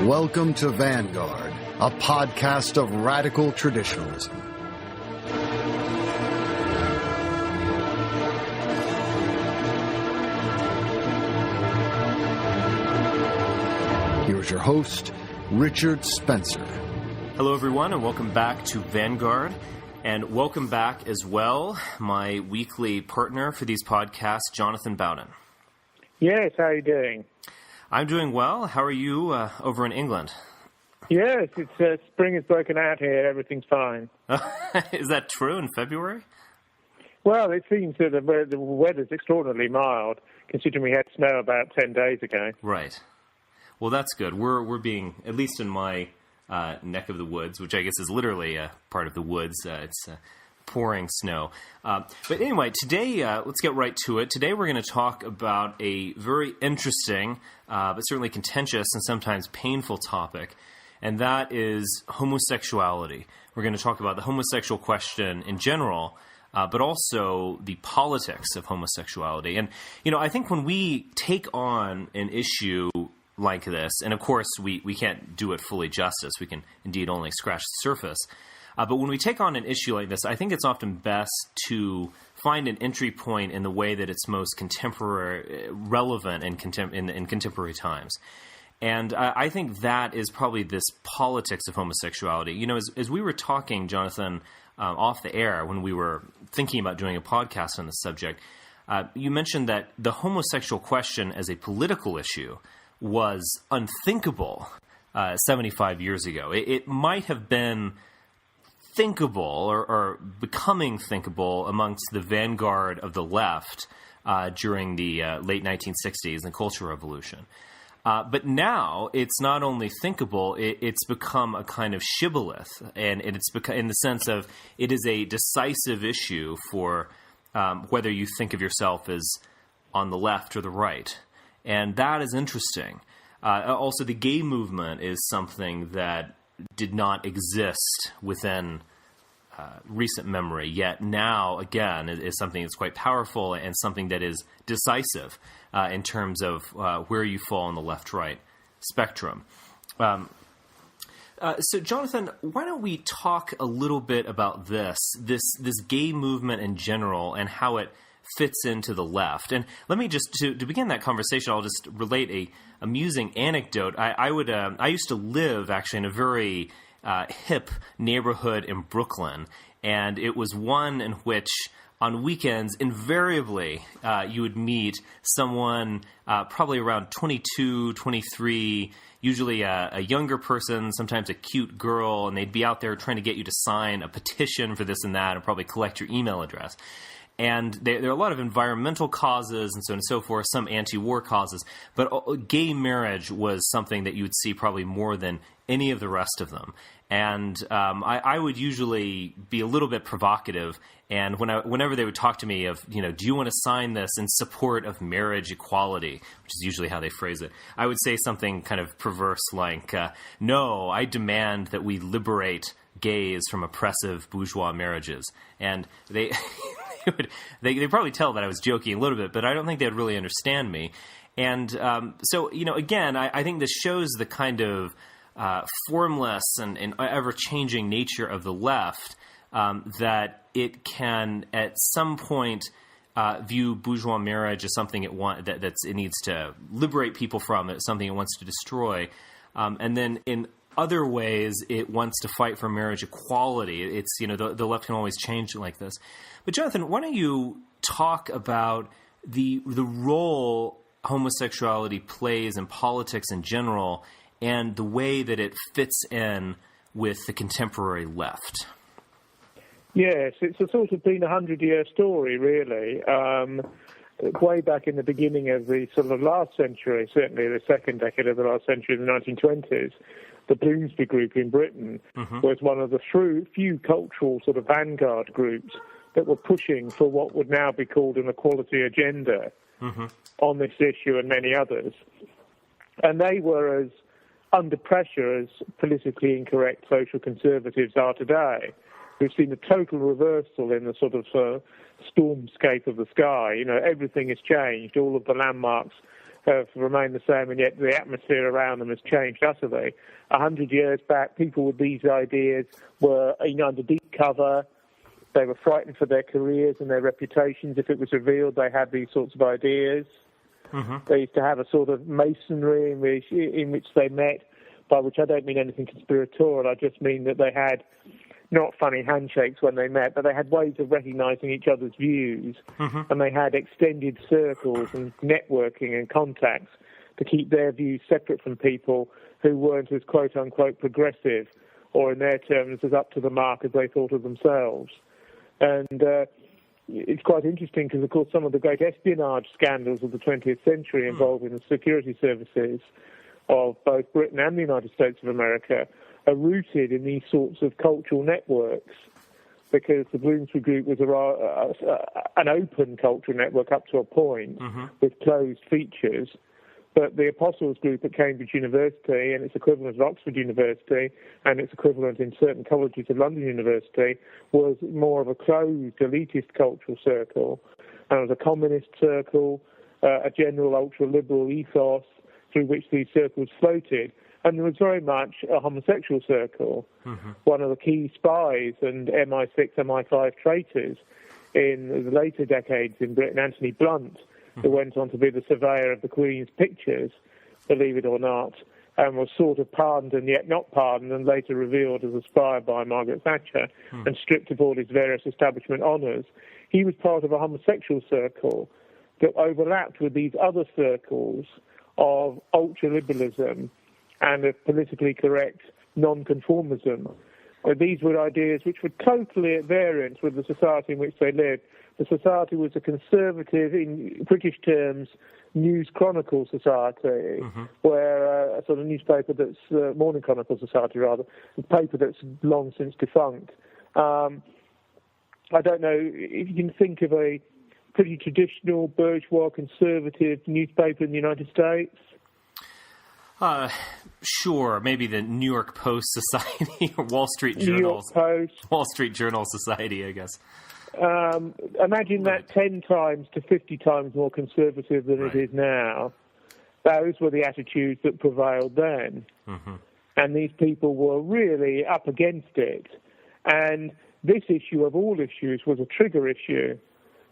Welcome to Vanguard, a podcast of radical traditionalism. Here's your host, Richard Spencer. Hello, everyone, and welcome back to Vanguard. And welcome back as well, my weekly partner for these podcasts, Jonathan Bowden. Yes, how are you doing? I'm doing well. How are you over in England? Yes, it's spring has broken out here. Everything's fine. Is that true in February? Well, it seems that the weather's extraordinarily mild, considering we had snow about 10 days ago. Right. Well, that's good. We're being, at least in my neck of the woods, which I guess is literally a part of the woods. It's pouring snow. But anyway, today, let's get right to it. Today we're going to talk about a very interesting, but certainly contentious and sometimes painful topic, and that is homosexuality. We're going to talk about the homosexual question in general, but also the politics of homosexuality. And, you know, I think when we take on an issue like this, and of course we can't do it fully justice, we can indeed only scratch the surface, but when we take on an issue like this, I think it's often best to find an entry point in the way that it's most contemporary, relevant in contemporary times. And I think that is probably this politics of homosexuality. You know, as we were talking, Jonathan, off the air, when we were thinking about doing a podcast on this subject, you mentioned that the homosexual question as a political issue was unthinkable 75 years ago. It might have been thinkable or becoming thinkable amongst the vanguard of the left during the late 1960s and the Cultural Revolution. But now it's not only thinkable, it's become a kind of shibboleth, and it's become, in the sense of it is a decisive issue for whether you think of yourself as on the left or the right. And that is interesting. Also, the gay movement is something that did not exist within recent memory, yet now, again, is something that's quite powerful and something that is decisive in terms of where you fall on the left-right spectrum. So, Jonathan, why don't we talk a little bit about this gay movement in general and how it fits into the left? And let me just, to begin that conversation, I'll just relate a amusing anecdote. I used to live actually in a very hip neighborhood in Brooklyn, and it was one in which on weekends, invariably, you would meet someone probably around 22, 23, usually a younger person, sometimes a cute girl, and they'd be out there trying to get you to sign a petition for this and that and probably collect your email address. And there are a lot of environmental causes and so on and so forth, some anti-war causes, but gay marriage was something that you would see probably more than any of the rest of them. And I would usually be a little bit provocative, and whenever they would talk to me of, you know, do you want to sign this in support of marriage equality, which is usually how they phrase it, I would say something kind of perverse like, no, I demand that we liberate gays from oppressive bourgeois marriages. And they they probably tell that I was joking a little bit, but I don't think they'd really understand me. And so, you know, again, I think this shows the kind of formless and ever-changing nature of the left, that it can, at some point, view bourgeois marriage as something it needs to liberate people from, it's something it wants to destroy, and then in other ways, it wants to fight for marriage equality. It's, you know, the left can always change like this. But Jonathan, why don't you talk about the role homosexuality plays in politics in general and the way that it fits in with the contemporary left? Yes, it's a sort of been a 100-year story, really. Way back in the beginning of the sort of last century, certainly the second decade of the last century, the 1920s, the Bloomsbury Group in Britain was one of the few cultural sort of vanguard groups that were pushing for what would now be called an equality agenda on this issue and many others. And they were as under pressure as politically incorrect social conservatives are today. We've seen a total reversal in the sort of stormscape of the sky. You know, everything has changed. All of the landmarks have remained the same, and yet the atmosphere around them has changed utterly. 100 years back, people with these ideas were under deep cover. They were frightened for their careers and their reputations. If it was revealed they had these sorts of ideas. Mm-hmm. They used to have a sort of masonry in which they met, by which I don't mean anything conspiratorial. I just mean that they had not funny handshakes when they met, but they had ways of recognising each other's views, mm-hmm. and they had extended circles and networking and contacts to keep their views separate from people who weren't as quote-unquote progressive, or in their terms, as up to the mark as they thought of themselves. And it's quite interesting because, of course, some of the great espionage scandals of the 20th century involving the security services of both Britain and the United States of America are rooted in these sorts of cultural networks, because the Bloomsbury Group was an open cultural network up to a point, mm-hmm. with closed features. But the Apostles Group at Cambridge University and its equivalent at Oxford University and its equivalent in certain colleges of London University was more of a closed, elitist cultural circle. And it was a communist circle, a general ultra-liberal ethos through which these circles floated. And there was very much a homosexual circle. Mm-hmm. One of the key spies and MI6, MI5 traitors in the later decades in Britain, Anthony Blunt, who went on to be the surveyor of the Queen's pictures, believe it or not, and was sort of pardoned and yet not pardoned, and later revealed as a spy by Margaret Thatcher, and stripped of all his various establishment honours. He was part of a homosexual circle that overlapped with these other circles of ultra-liberalism and of politically correct non-conformism. These were ideas which were totally at variance with the society in which they lived. The society was a conservative, in British terms, News Chronicle society, mm-hmm. where a sort of newspaper that's, Morning Chronicle society rather, a paper that's long since defunct. I don't know if you can think of a pretty traditional bourgeois conservative newspaper in the United States. Sure, maybe the New York Post Society or Wall Street Journal. New York Post. Wall Street Journal Society, I guess. Imagine that 10 times to 50 times more conservative than it is now. Those were the attitudes that prevailed then. Mm-hmm. And these people were really up against it. And this issue of all issues was a trigger issue,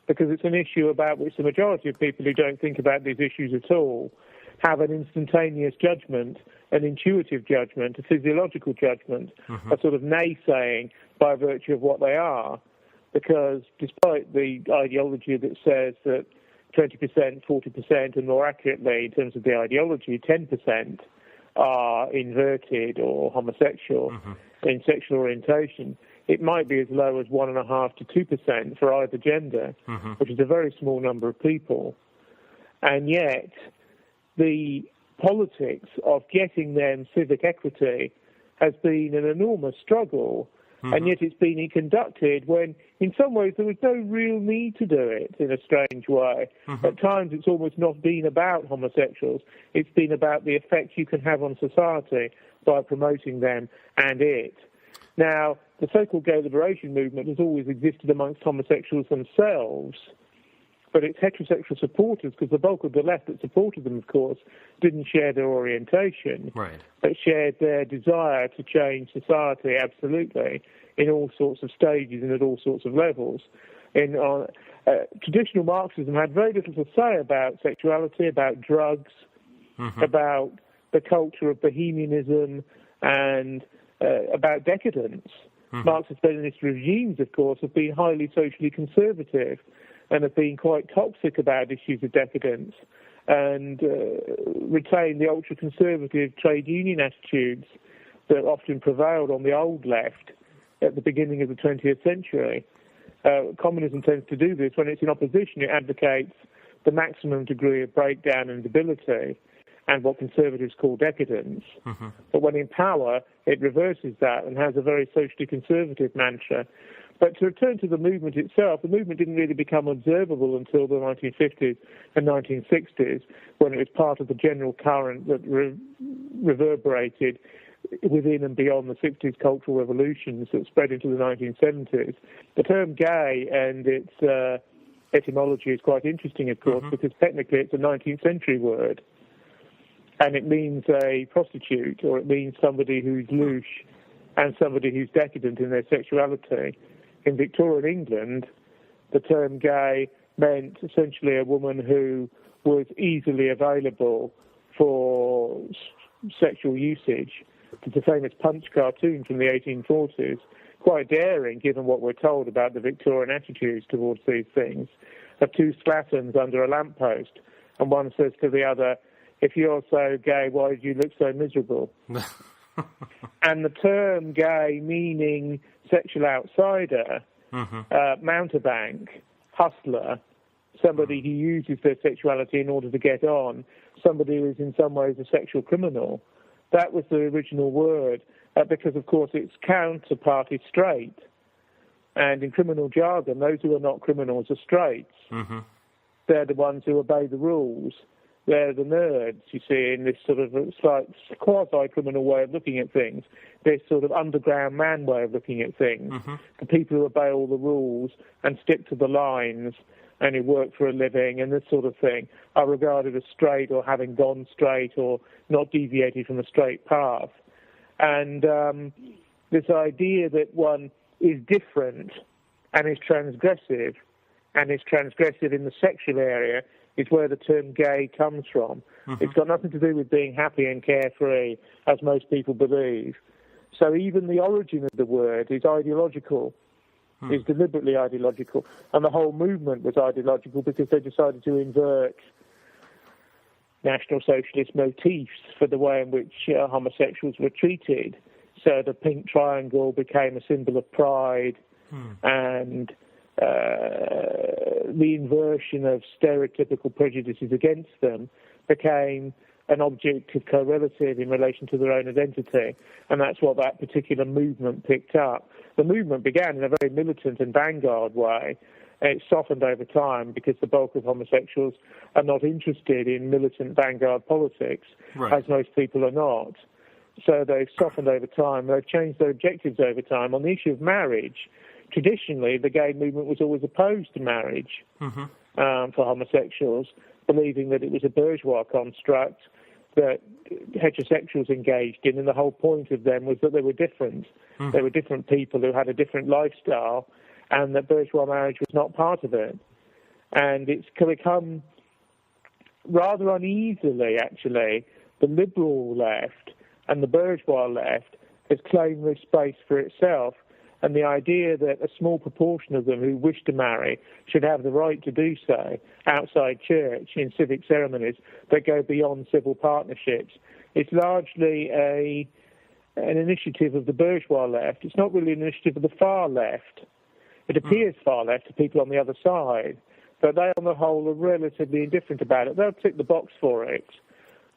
because it's an issue about which the majority of people who don't think about these issues at all have an instantaneous judgment, an intuitive judgment, a physiological judgment, mm-hmm. a sort of naysaying by virtue of what they are. Because despite the ideology that says that 20%, 40%, and more accurately in terms of the ideology, 10% are inverted or homosexual mm-hmm. in sexual orientation, it might be as low as 1.5% to 2% for either gender, mm-hmm. which is a very small number of people. And yet, the politics of getting them civic equity has been an enormous struggle, mm-hmm. and yet it's been conducted when, in some ways, there was no real need to do it in a strange way. Mm-hmm. At times, it's almost not been about homosexuals. It's been about the effect you can have on society by promoting them and it. Now, the so-called gay liberation movement has always existed amongst homosexuals themselves, but its heterosexual supporters, because the bulk of the left that supported them, of course, didn't share their orientation, but shared their desire to change society, absolutely, in all sorts of stages and at all sorts of levels. Traditional Marxism had very little to say about sexuality, about drugs, mm-hmm. about the culture of bohemianism, and about decadence. Mm-hmm. Marxist-Leninist regimes, of course, have been highly socially conservative and have been quite toxic about issues of decadence and retain the ultra-conservative trade union attitudes that often prevailed on the old left at the beginning of the 20th century. Communism tends to do this. When it's in opposition, it advocates the maximum degree of breakdown and debility and what conservatives call decadence. Mm-hmm. But when in power, it reverses that and has a very socially conservative mantra. But to return to the movement itself, the movement didn't really become observable until the 1950s and 1960s, when it was part of the general current that reverberated within and beyond the 60s cultural revolutions that spread into the 1970s. The term gay and its etymology is quite interesting, of course, mm-hmm. because technically it's a 19th century word. and it means a prostitute, or it means somebody who's louche and somebody who's decadent in their sexuality. In Victorian England, the term gay meant essentially a woman who was easily available for sexual usage. It's a famous Punch cartoon from the 1840s, quite daring given what we're told about the Victorian attitudes towards these things, of two slatterns under a lamppost, and one says to the other, "If you're so gay, why do you look so miserable?" And the term gay meaning sexual outsider, mountebank, hustler, somebody who uses their sexuality in order to get on, somebody who is in some ways a sexual criminal. That was the original word, because, of course, its counterpart is straight. And in criminal jargon, those who are not criminals are straights. They're the ones who obey the rules. They're the nerds, you see, in this sort of slight quasi-criminal way of looking at things, this sort of underground man way of looking at things. The people who obey all the rules and stick to the lines and who work for a living and this sort of thing are regarded as straight, or having gone straight, or not deviated from the straight path. And this idea that one is different and is transgressive in the sexual area is where the term gay comes from. It's got nothing to do with being happy and carefree, as most people believe. So even the origin of the word is ideological, is deliberately ideological. And the whole movement was ideological because they decided to invert National Socialist motifs for the way in which homosexuals were treated. So the pink triangle became a symbol of pride, and the inversion of stereotypical prejudices against them became an object of correlative in relation to their own identity, and that's what that particular movement picked up. The movement began in a very militant and vanguard way. It softened over time because the bulk of homosexuals are not interested in militant vanguard politics, as most people are not. So they've softened over time. They've changed their objectives over time. On the issue of marriage, traditionally, the gay movement was always opposed to marriage for homosexuals, believing that it was a bourgeois construct that heterosexuals engaged in, and the whole point of them was that they were different. They were different people who had a different lifestyle, and that bourgeois marriage was not part of it. And it's become rather uneasily, actually, the liberal left and the bourgeois left has claimed this space for itself. And the idea that a small proportion of them who wish to marry should have the right to do so outside church in civic ceremonies that go beyond civil partnerships, it's largely an initiative of the bourgeois left. It's not really an initiative of the far left. It appears far left to people on the other side, but they on the whole are relatively indifferent about it. They'll tick the box for it,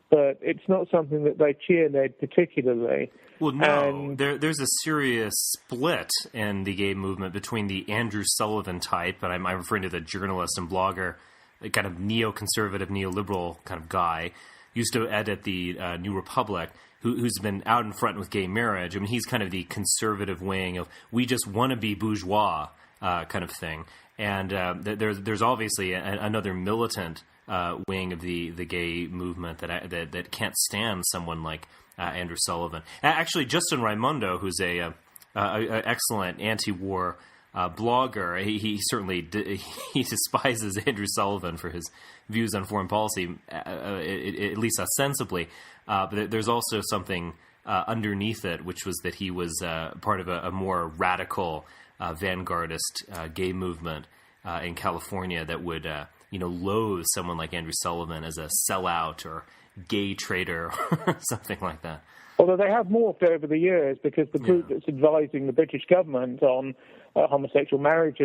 but it's not something that they cheerlead particularly. Well, no, there's a serious split in the gay movement between the Andrew Sullivan type, and I'm referring to the journalist and blogger, a kind of neoconservative, neoliberal kind of guy, used to edit the New Republic, who's been out in front with gay marriage. I mean, he's kind of the conservative wing of, we just want to be bourgeois kind of thing. And there's obviously another militant wing of the gay movement that can't stand someone like Andrew Sullivan. Actually, Justin Raimondo, who's a excellent anti-war blogger, he certainly he despises Andrew Sullivan for his views on foreign policy, at least ostensibly. But there's also something underneath it, which was that he was part of a more radical vanguardist gay movement in California that would loathe someone like Andrew Sullivan as a sellout or gay traitor or something like that. Although they have morphed over the years, because the group that's advising the British government on homosexual marriage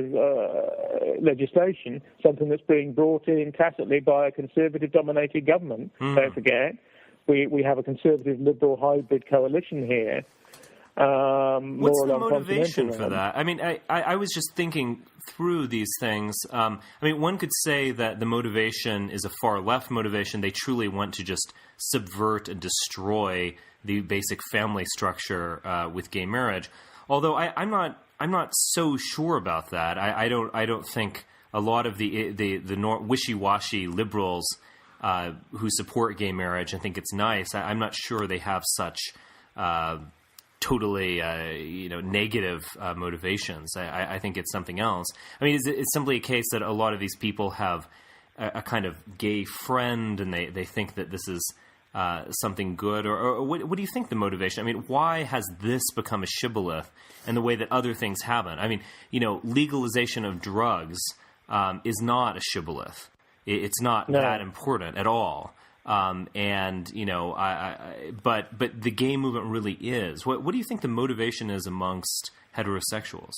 legislation, something that's being brought in tacitly by a conservative-dominated government, don't forget. We have a conservative-liberal hybrid coalition here. What's the motivation for that? I mean, I was just thinking through these things. I mean, one could say that the motivation is a far-left motivation. They truly want to just subvert and destroy the basic family structure with gay marriage. Although I'm not so sure about that. I don't think a lot of the wishy-washy liberals who support gay marriage and think it's nice, I'm not sure they have such totally negative motivations. I think it's something else. I mean, it's simply a case that a lot of these people have a kind of gay friend, and they think that this is something good, or what do you think the motivation? I mean, why has this become a shibboleth in the way that other things haven't? I mean, legalization of drugs is not a shibboleth. It's not that important at all. But the gay movement really is. What do you think the motivation is amongst heterosexuals?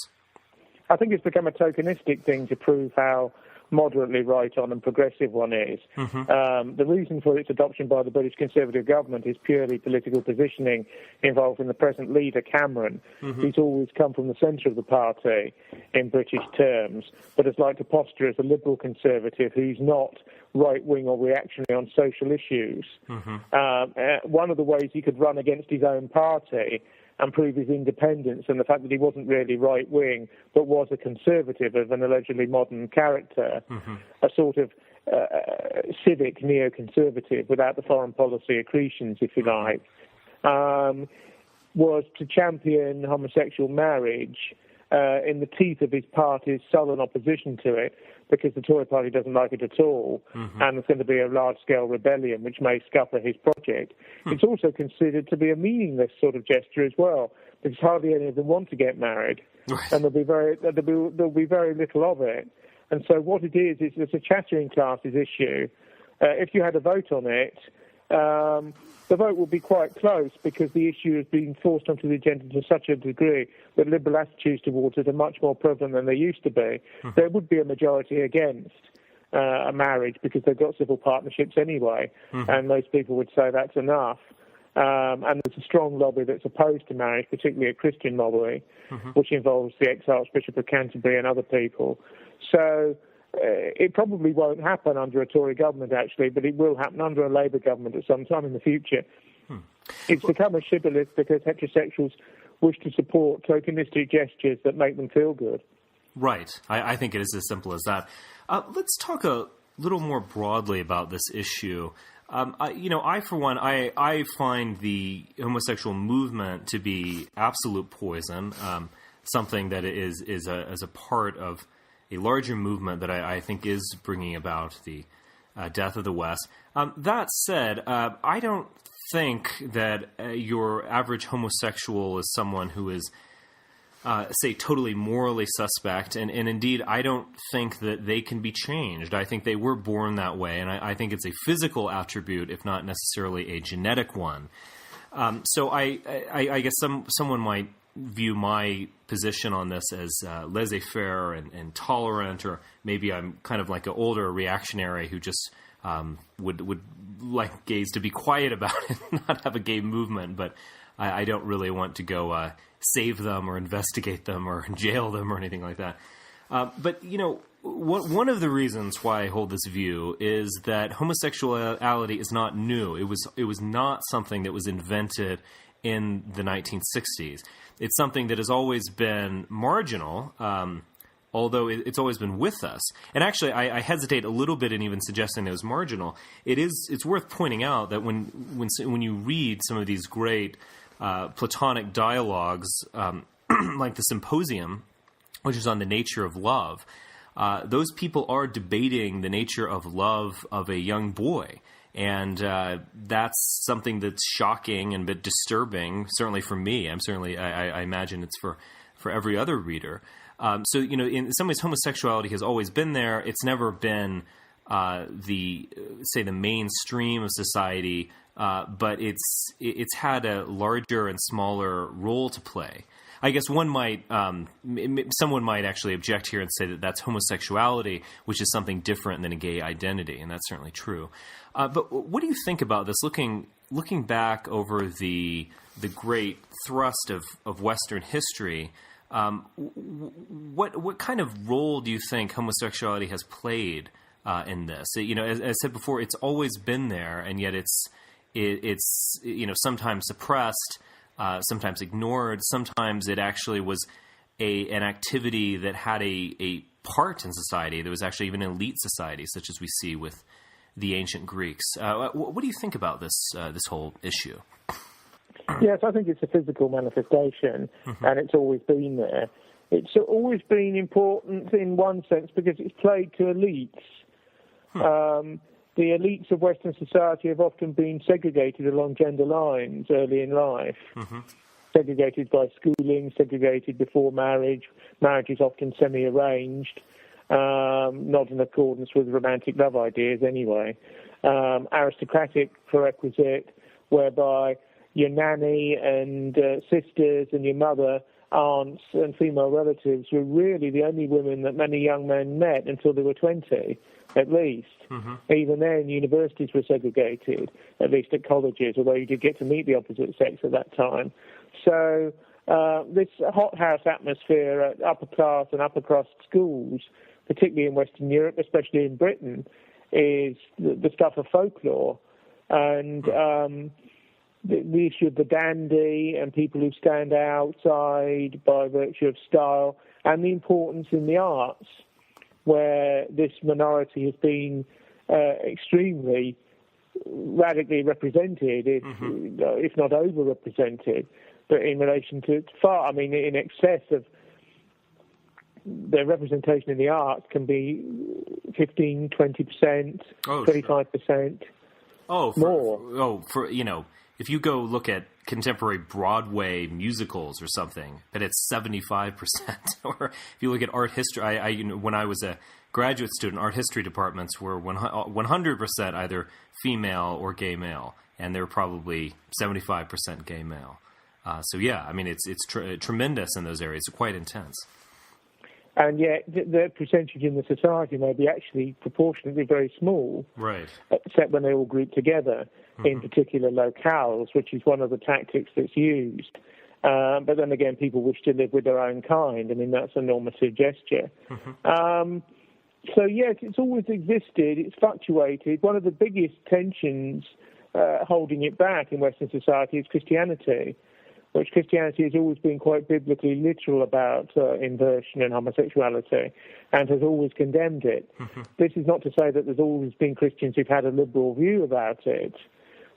I think it's become a tokenistic thing to prove how moderately right-on and progressive one is. Mm-hmm. The reason for its adoption by the British Conservative government is purely political positioning involved in the present leader, Cameron, mm-hmm. who's always come from the centre of the party in British terms, but has liked to posture as a liberal conservative who's not right-wing or reactionary on social issues. Mm-hmm. One of the ways he could run against his own party and prove his independence and the fact that he wasn't really right-wing but was a conservative of an allegedly modern character, mm-hmm. a sort of civic neoconservative without the foreign policy accretions, if you like, was to champion homosexual marriage in the teeth of his party's sullen opposition to it, because the Tory party doesn't like it at all, mm-hmm. and there's going to be a large-scale rebellion which may scupper his project. It's also considered to be a meaningless sort of gesture as well, because hardly any of them want to get married, right. And there'll be very little of it. And so what it is it's a chattering classes issue. If you had a vote on it, the vote will be quite close, because the issue has been forced onto the agenda to such a degree that liberal attitudes towards it are much more prevalent than they used to be. Mm-hmm. There would be a majority against a marriage because they've got civil partnerships anyway, mm-hmm. and most people would say that's enough. And there's a strong lobby that's opposed to marriage, particularly a Christian lobby, mm-hmm. which involves the ex-Archbishop of Canterbury and other people. So it probably won't happen under a Tory government, actually, but it will happen under a Labour government at some time in the future. It's become a shibboleth because heterosexuals wish to support tokenistic gestures that make them feel good. Right. I think it is as simple as that. Let's talk a little more broadly about this issue. For one, I find the homosexual movement to be absolute poison, something that is a part of a larger movement that I think is bringing about the death of the West. That said, I don't think that your average homosexual is someone who is, say, totally morally suspect, and indeed, I don't think that they can be changed. I think they were born that way, and I think it's a physical attribute, if not necessarily a genetic one. So I guess someone might view my position on this as laissez-faire and tolerant, or maybe I'm kind of like an older reactionary who just would like gays to be quiet about it, not have a gay movement, but I don't really want to go save them or investigate them or jail them or anything like that. But, one of the reasons why I hold this view is that homosexuality is not new. It was not something that was invented in the 1960s. It's something that has always been marginal, although it's always been with us. And actually, I hesitate a little bit in even suggesting it was marginal. It's worth pointing out that when you read some of these great Platonic dialogues, like the Symposium, which is on the nature of love, those people are debating the nature of love of a young boy. And that's something that's shocking and a bit disturbing, certainly for me. I imagine it's for every other reader. So, in some ways, homosexuality has always been there. It's never been the mainstream of society, but it's had a larger and smaller role to play. I guess someone might actually object here and say that that's homosexuality, which is something different than a gay identity, and that's certainly true. But what do you think about this? Looking back over the great thrust of Western history, what kind of role do you think homosexuality has played in this? As I said before, it's always been there, and yet it's sometimes suppressed. Sometimes ignored. Sometimes it actually was an activity that had a part in society. There was actually even an elite society, such as we see with the ancient Greeks. What do you think about this whole issue? Yes, I think it's a physical manifestation, and it's always been there. It's always been important in one sense because it's played to elites. The elites of Western society have often been segregated along gender lines early in life. Segregated by schooling, segregated before marriage. Marriage is often semi-arranged, not in accordance with romantic love ideas anyway. Aristocratic prerequisite, whereby your nanny and sisters and your mother, aunts and female relatives were really the only women that many young men met until they were 20, at least. Even then, universities were segregated, at least at colleges, although you did get to meet the opposite sex at that time. So this hothouse atmosphere at upper class and upper crust schools, particularly in Western Europe, especially in Britain, is the stuff of folklore. And the issue of the dandy and people who stand outside by virtue of style, and the importance in the arts, where this minority has been extremely radically represented, if not overrepresented, but in relation to in excess of their representation in the arts can be 15, 20%, 25%. More. If you go look at contemporary Broadway musicals or something, but it's 75%. Or if you look at art history, when I was a graduate student, art history departments were 100% either female or gay male, and they're probably 75% gay male. It's tremendous in those areas. It's quite intense. And yet the percentage in the society may be actually proportionately very small, right? Except when they all group together in particular locales, which is one of the tactics that's used. But then again, people wish to live with their own kind. I mean, that's a normative gesture. So yes, it's always existed. It's fluctuated. One of the biggest tensions holding it back in Western society is Christianity, which Christianity has always been quite biblically literal about inversion and homosexuality, and has always condemned it. This is not to say that there's always been Christians who've had a liberal view about it.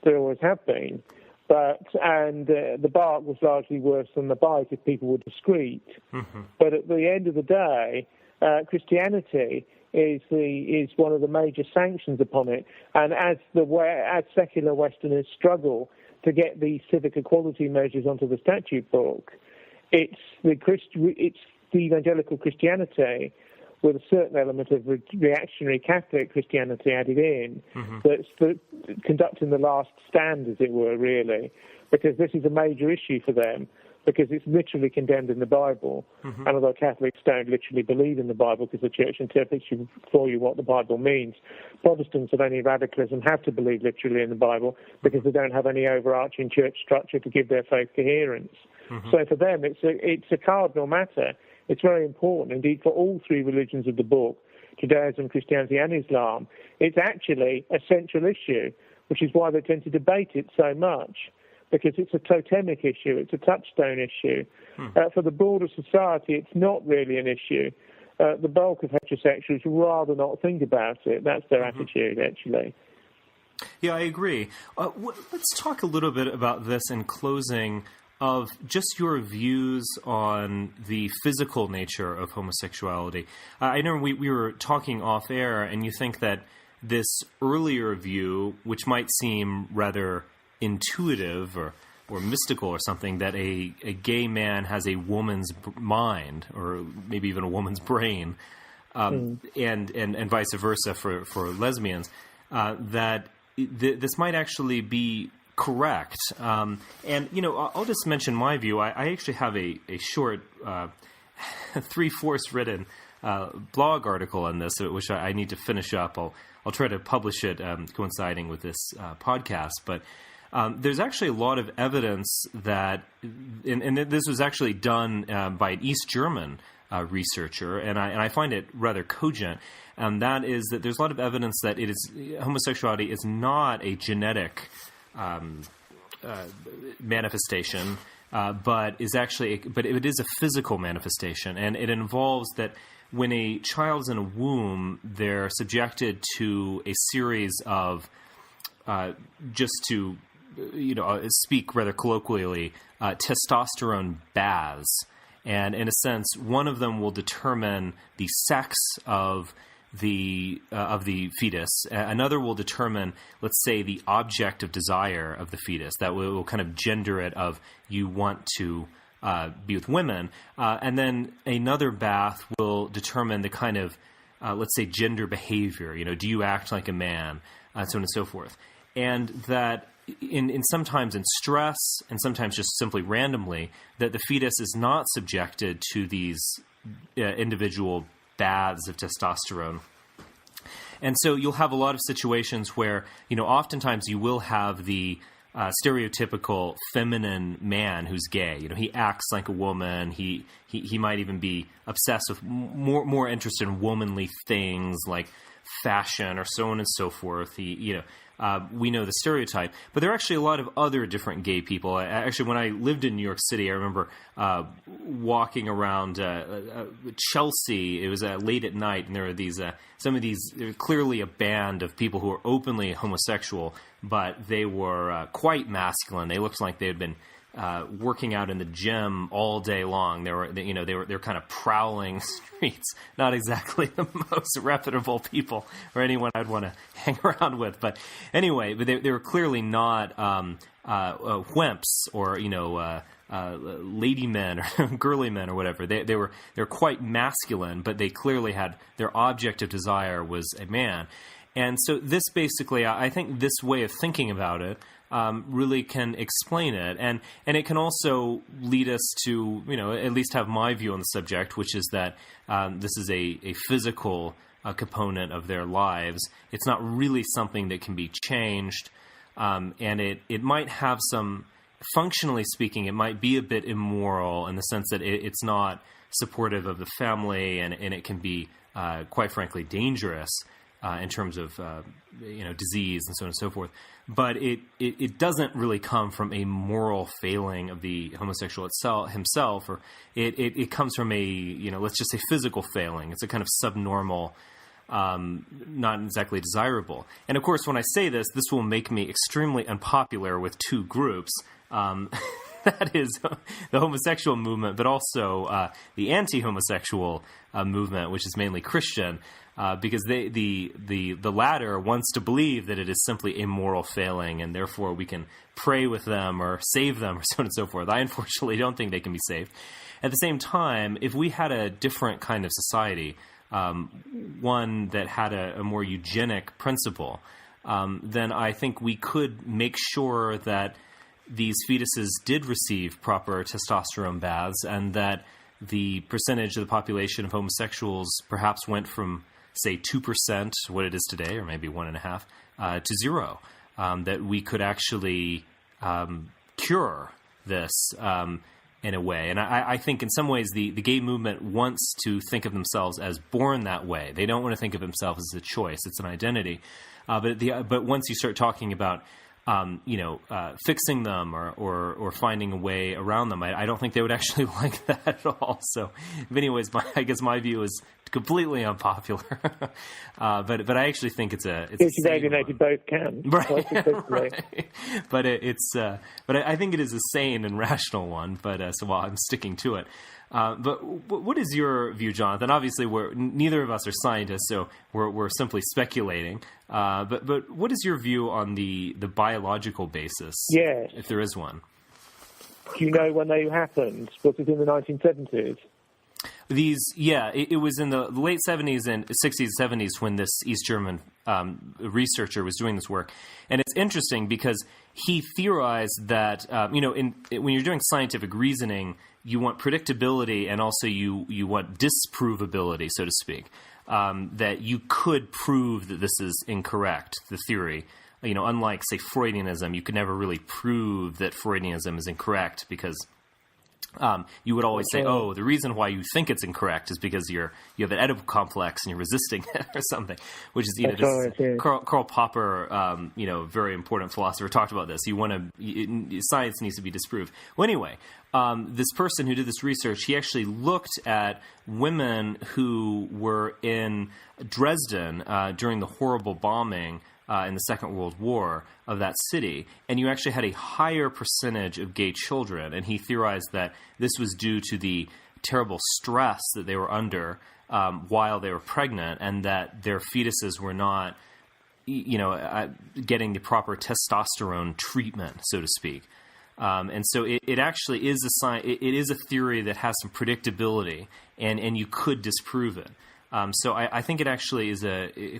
There always have been. The bark was largely worse than the bite if people were discreet. But at the end of the day, Christianity is one of the major sanctions upon it. And as secular Westerners struggle to get these civic equality measures onto the statute book, it's the evangelical Christianity with a certain element of reactionary Catholic Christianity added in that's conducting the last stand, as it were, really, because this is a major issue for them, because it's literally condemned in the Bible. And although Catholics don't literally believe in the Bible because the Church interprets for you what the Bible means, Protestants of any radicalism have to believe literally in the Bible because they don't have any overarching church structure to give their faith coherence. So for them, it's a cardinal matter. It's very important, indeed, for all three religions of the book, Judaism, Christianity and Islam. It's actually a central issue, which is why they tend to debate it so much, because it's a totemic issue, it's a touchstone issue. For the broader society, it's not really an issue. The bulk of heterosexuals would rather not think about it. That's their attitude, actually. Yeah, I agree. Let's talk a little bit about this in closing, of just your views on the physical nature of homosexuality. I know we were talking off air, and you think that this earlier view, which might seem rather intuitive or mystical or something, that a gay man has a woman's mind, or maybe even a woman's brain, and vice versa for lesbians, that this might actually be correct. And, I'll just mention my view. I actually have a short 3/4 written blog article on this, which I need to finish up. I'll try to publish it coinciding with this podcast. But there's actually a lot of evidence that, and this was actually done by an East German researcher, and I find it rather cogent, and that is that there's a lot of evidence that homosexuality is not a genetic manifestation, but it is a physical manifestation, and it involves that when a child's in a womb, they're subjected to a series of, just to speak rather colloquially, testosterone baths. And in a sense, one of them will determine the sex of the fetus. Another will determine, let's say, the object of desire of the fetus. That will kind of gender it of you want to be with women. And then another bath will determine the kind of, let's say, gender behavior. Do you act like a man? So on and so forth. And that in sometimes in stress and sometimes just simply randomly, that the fetus is not subjected to these individual baths of testosterone. And so you'll have a lot of situations where, oftentimes you will have the stereotypical feminine man who's gay. He acts like a woman. He might even be obsessed with more interested in womanly things like fashion or so on and so forth. We know the stereotype, but there are actually a lot of other different gay people. Actually, when I lived in New York City, I remember walking around Chelsea. It was late at night, and there were these clearly a band of people who were openly homosexual, but they were quite masculine. They looked like they had been working out in the gym all day long. They were kind of prowling streets. Not exactly the most reputable people or anyone I'd want to hang around with. But anyway, they were clearly not wimps or lady men or girly men or whatever. They're quite masculine, but they clearly had their object of desire was a man. And so this basically, I think this way of thinking about it really can explain it. And it can also lead us to, at least have my view on the subject, which is that this is a physical component of their lives. It's not really something that can be changed. And it might have some, functionally speaking, it might be a bit immoral in the sense that it's not supportive of the family, and it can be, quite frankly, dangerous. In terms of disease and so on and so forth, but it doesn't really come from a moral failing of the homosexual himself, or it comes from a let's just say physical failing. It's a kind of subnormal, not exactly desirable. And of course, when I say this will make me extremely unpopular with two groups. That is the homosexual movement, but also the anti-homosexual movement, which is mainly Christian. Because the latter wants to believe that it is simply a moral failing, and therefore we can pray with them or save them or so on and so forth. I unfortunately don't think they can be saved. At the same time, if we had a different kind of society, one that had a more eugenic principle, then I think we could make sure that these fetuses did receive proper testosterone baths, and that the percentage of the population of homosexuals perhaps went from, say, 2%, what it is today, or maybe 1.5%, to 0. That we could actually cure this in a way. And I think in some ways the gay movement wants to think of themselves as born that way. They don't want to think of themselves as a choice. It's an identity. But once you start talking about fixing them or finding a way around them, I don't think they would actually like that at all. So, anyways, I guess my view is completely unpopular. But I actually think it's alienated both camps, right? Right. But but I think it is a sane and rational one. But so I'm sticking to it. But what is your view, Jonathan? Obviously, neither of us are scientists, so we're simply speculating. But what is your view on the biological basis? Yes. If there is one. Do you know when they happened? Was it in the 1970s? It was in the late 70s and 60s, 70s when this East German researcher was doing this work. And it's interesting because he theorized that, when you're doing scientific reasoning, you want predictability and also you want disprovability, so to speak, that you could prove that this is incorrect, the theory. Unlike, say, Freudianism, you could never really prove that Freudianism is incorrect because you would always say, "Oh, the reason why you think it's incorrect is because you have an Oedipal complex and you're resisting it or something." Which is, Karl Popper, very important philosopher, talked about this. Science needs to be disproved. Well, anyway, this person who did this research, he actually looked at women who were in Dresden during the horrible bombing in the Second World War of that city, and you actually had a higher percentage of gay children, and he theorized that this was due to the terrible stress that they were under while they were pregnant, and that their fetuses were not, getting the proper testosterone treatment, so to speak. And so it actually is it is a theory that has some predictability, and you could disprove it. So I think it actually is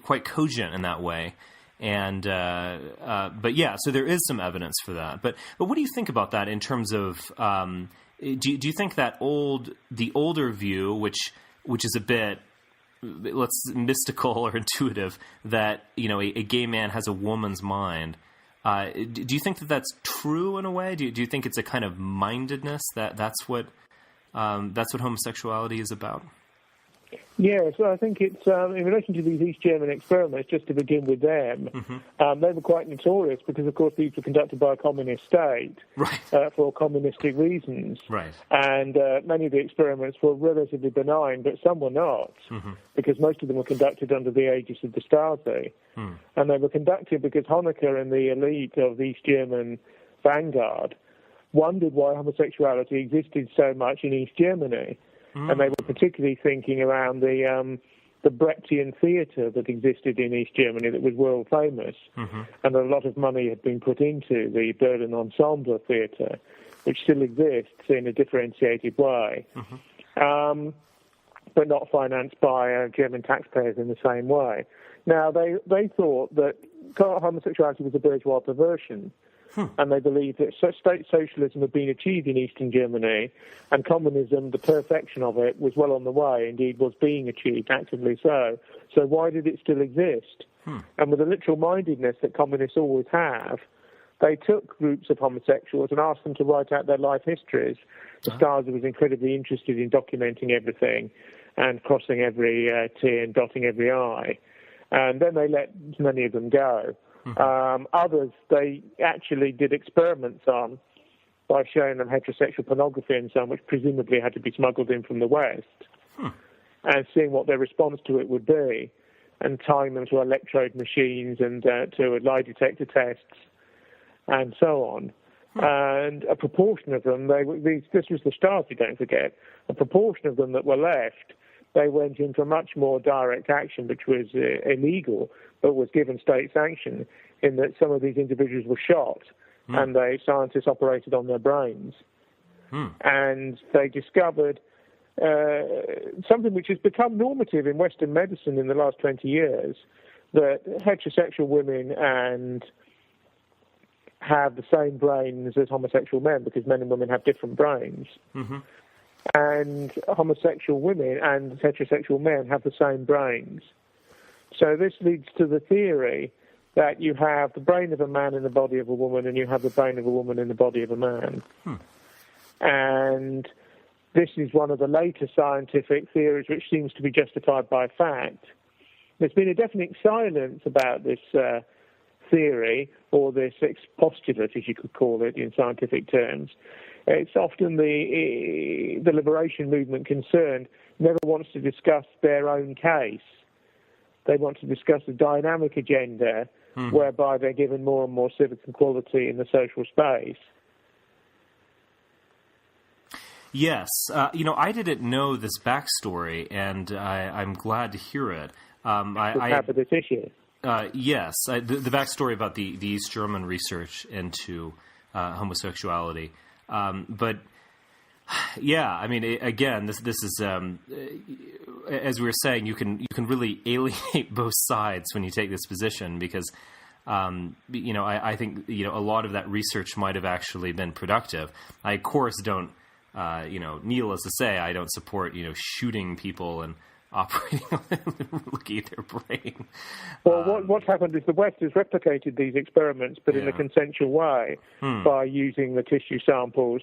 quite cogent in that way. And but yeah, so there is some evidence for that. But what do you think about that in terms of do you think that the older view, which is a bit mystical or intuitive, that a gay man has a woman's mind? Do you think that that's true in a way? Do you think it's a kind of mindedness that's what homosexuality is about? Yeah, so I think it's, in relation to these East German experiments, just to begin with them, they were quite notorious because, of course, these were conducted by a communist state for communistic reasons. Right. And many of the experiments were relatively benign, but some were not, because most of them were conducted under the aegis of the Stasi. And they were conducted because Honecker and the elite of the East German vanguard wondered why homosexuality existed so much in East Germany. And they were particularly thinking around the Brechtian theatre that existed in East Germany that was world famous. And a lot of money had been put into the Berlin Ensemble Theatre, which still exists in a differentiated way, but not financed by German taxpayers in the same way. Now, they thought that homosexuality was a bourgeois perversion. And they believed that state socialism had been achieved in Eastern Germany, and communism, the perfection of it, was well on the way, indeed was being achieved, actively so. So why did it still exist? And with the literal mindedness that communists always have, they took groups of homosexuals and asked them to write out their life histories. The Stasi was incredibly interested in documenting everything and crossing every T and dotting every I. And then they let many of them go. Others they actually did experiments on by showing them heterosexual pornography and so on, which presumably had to be smuggled in from the West, and seeing what their response to it would be, and tying them to electrode machines and to lie detector tests and so on. And a proportion of them, this was the Stasi, don't forget, a proportion of them that were left, they went into much more direct action, which was illegal, but was given state sanction, in that some of these individuals were shot and the scientists operated on their brains. And they discovered something which has become normative in Western medicine in the last 20 years, that heterosexual women have the same brains as homosexual men, because men and women have different brains. And homosexual women and heterosexual men have the same brains. So this leads to the theory that you have the brain of a man in the body of a woman, and you have the brain of a woman in the body of a man. And this is one of the later scientific theories which seems to be justified by fact. There's been a definite silence about this theory, or this postulate, as you could call it in scientific terms. It's often the liberation movement concerned never wants to discuss their own case. They want to discuss a dynamic agenda whereby they're given more and more civic equality in the social space. Yes. I didn't know this backstory, and I'm glad to hear it. Have this issue. Yes. The backstory about the East German research into homosexuality. But yeah, I mean, again, this is as we were saying, you can really alienate both sides when you take this position, because I think a lot of that research might have actually been productive. I of course don't needless to say, I don't support shooting people and operating looking at their brain. Well, what's happened is the West has replicated these experiments, but in a consensual way, by using the tissue samples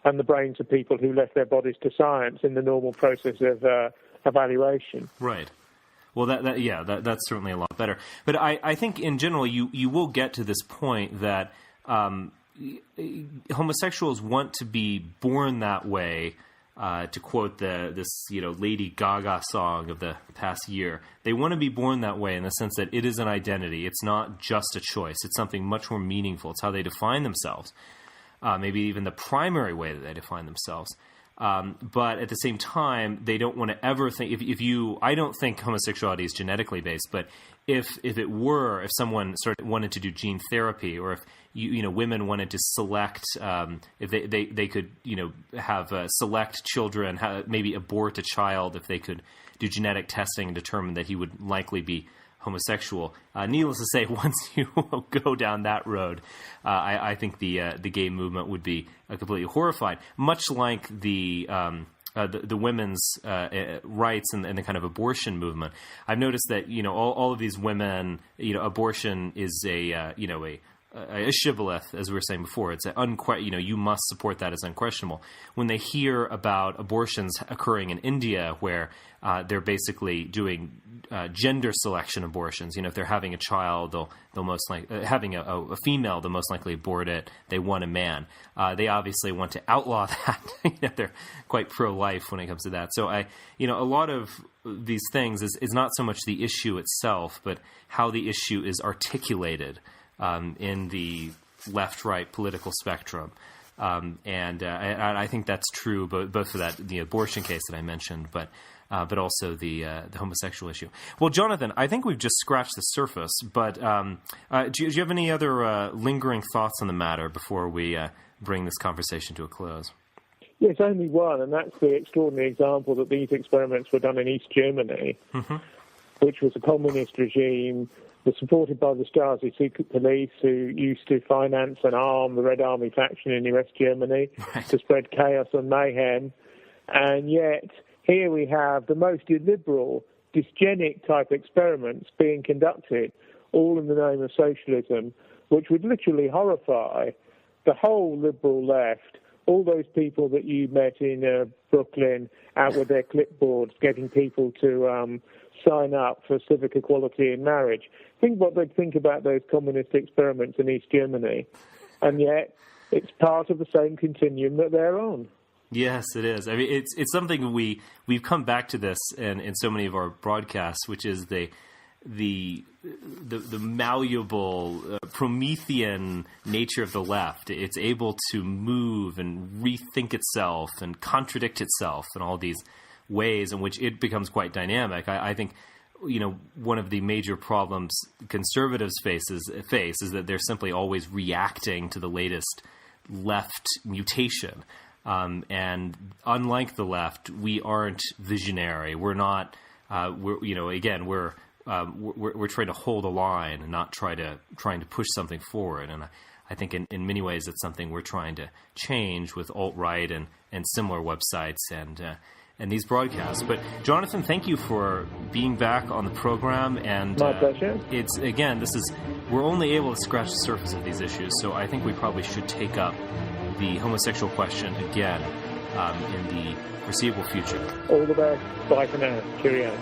and the brains of people who left their bodies to science in the normal process of evaluation. Right. Well, that's certainly a lot better. But I think in general you will get to this point that homosexuals want to be born that way. To quote this Lady Gaga song of the past year, they want to be born that way in the sense that it is an identity. It's not just a choice. It's something much more meaningful. It's how they define themselves, maybe even the primary way that they define themselves. But at the same time, they don't want to ever think. I don't think homosexuality is genetically based, but if someone wanted to do gene therapy, or if women wanted to select, if they could have select children, maybe abort a child if they could do genetic testing and determine that he would likely be homosexual. Needless to say, once you go down that road, I think the gay movement would be completely horrified, much like the women's rights and the kind of abortion movement. I've noticed that all of these women, abortion is a shibboleth, as we were saying before. It's you must support that as unquestionable. When they hear about abortions occurring in India, where they're basically doing gender selection abortions, if they're having a child, they'll most likely having a female, they'll most likely abort it. They want a man. They obviously want to outlaw that. They're quite pro-life when it comes to that. So a lot of these things is not so much the issue itself, but how the issue is articulated in the left-right political spectrum. And I think that's true both for the abortion case that I mentioned, but also the homosexual issue. Well, Jonathan, I think we've just scratched the surface, but do you have any other lingering thoughts on the matter before we bring this conversation to a close? Yes, only one, and that's the extraordinary example that these experiments were done in East Germany, which was a communist regime supported by the Stasi secret police, who used to finance and arm the Red Army faction in West Germany to spread chaos and mayhem. And yet, here we have the most illiberal, dysgenic type experiments being conducted, all in the name of socialism, which would literally horrify the whole liberal left, all those people that you met in Brooklyn out with their clipboards, getting people to sign up for civic equality in marriage. Think what they'd think about those communist experiments in East Germany. And yet, it's part of the same continuum that they're on. Yes, it is. I mean, it's something we've come back to this in so many of our broadcasts, which is the malleable Promethean nature of the left. It's able to move and rethink itself and contradict itself in all these ways in which it becomes quite dynamic. I think one of the major problems conservatives face is that they're simply always reacting to the latest left mutation. And unlike the left, we aren't visionary. We're not. We're trying to hold a line and not trying to push something forward. And I think in many ways it's something we're trying to change with alt-right and similar websites and these broadcasts. But Jonathan, thank you for being back on the program. And my pleasure. We're only able to scratch the surface of these issues. So I think we probably should take up the homosexual question again in the foreseeable future. All the best. Bye for now. Cheerio.